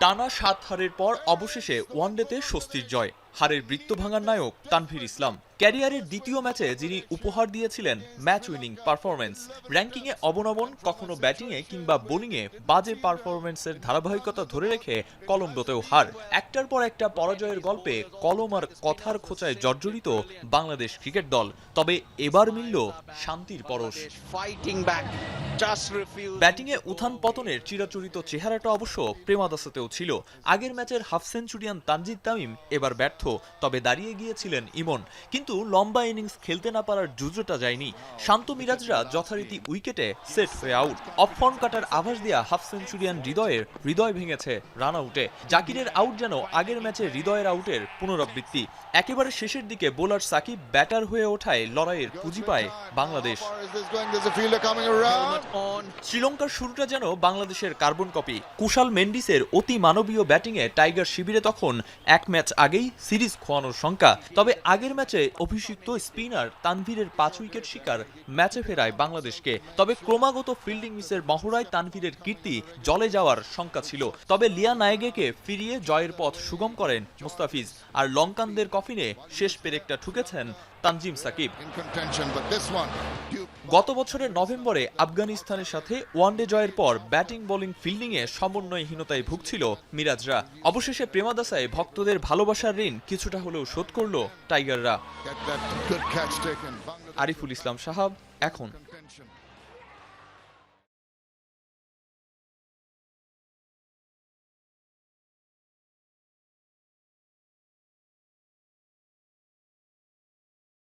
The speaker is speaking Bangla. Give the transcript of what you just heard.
টানা ৭ হারের পর অবশেষে ওয়ানডেতে স্বস্তির জয়। হারের বৃত্ত ভাঙার নায়ক তানভীর ইসলাম। ক্যারিয়ারের দ্বিতীয় ম্যাচে যিনি উপহার দিয়েছিলেন ম্যাচ উইনিং পারফরম্যান্স। র্যাঙ্কিংয়ে অবনমন, কখনো ব্যাটিংয়ে কিংবা বোলিংয়ে বাজে পারফরম্যান্সের ধারাবাহিকতা ধরে রেখে কলম্বোতেও হার। একটার পর একটা পরাজয়ের গল্পে কলম আর কথার খোঁচায় জর্জরিত বাংলাদেশ ক্রিকেট দল। তবে এবার মিলল শান্তির পরশ। ব্যাটিংয়ে উত্থান পতনের চিরাচরিত চেহারাটা অবশ্য প্রেমাদাসতেও ছিল। আগের ম্যাচের হাফ সেঞ্চুরিয়ান তানজিদ তামিম এবার ব্যর্থ, তবে দাঁড়িয়ে গিয়েছিলেন ইমন। কিন্তু লম্বা ইনিংস খেলতে না পারার জুজোটা যায়নি। শান্ত মিরাজরা যথারীতি উইকেটে সেট হয়ে আউট। অফ ফর্ম কাটার আভাস দেয়া হাফ সেঞ্চুরিয়ান হৃদয় ভেঙেছে রান আউটে। জাকিরের আউট যেন আগের ম্যাচে হৃদয়ের আউটের পুনরাবৃত্তি। একেবারে শেষের দিকে বোলার সাকিব ব্যাটার হয়ে ওঠায় লড়াইয়ের পুঁজি পায় বাংলাদেশ। শ্রীলঙ্কার শুরুটা যেন বাংলাদেশের কার্বন কপি। কুশাল মেন্ডিসের অতি মানবীয় ব্যাটিংয়ে টাইগার শিবিরে তখন এক ম্যাচ আগেই সিরিজ খোয়ানোর শঙ্কা। তবে আগের ম্যাচে অভিষিক্ত স্পিনার তানভীরের ৫ উইকেট শিকার ম্যাচে ফেরায় বাংলাদেশকে। তবে ক্রমাগত ফিল্ডিং মিসের মহড়ায় তানভীরের কীর্তি জলে যাওয়ার শঙ্কা ছিল। তবে লিয়া নায়েগেকে ফিরিয়ে জয়ের পথ সুগম করেন মুস্তাফিজ। আর লঙ্কানদের কফিনে শেষ পেরেকটা ঠুকেছেন তানজিম সাকিব। গত বছরের নভেম্বরে আফগানিস্তানের সাথে ওয়ানডে জয়ের পর ব্যাটিং বোলিং ফিল্ডিংয়ে সমন্বয়হীনতায় ভুগছিল মিরাজরা। অবশেষে প্রেমাদাসায় ভক্তদের ভালোবাসার ঋণ কিছুটা হলেও শোধ করল টাইগাররা। আরিফুল ইসলাম সাহাব, এখন।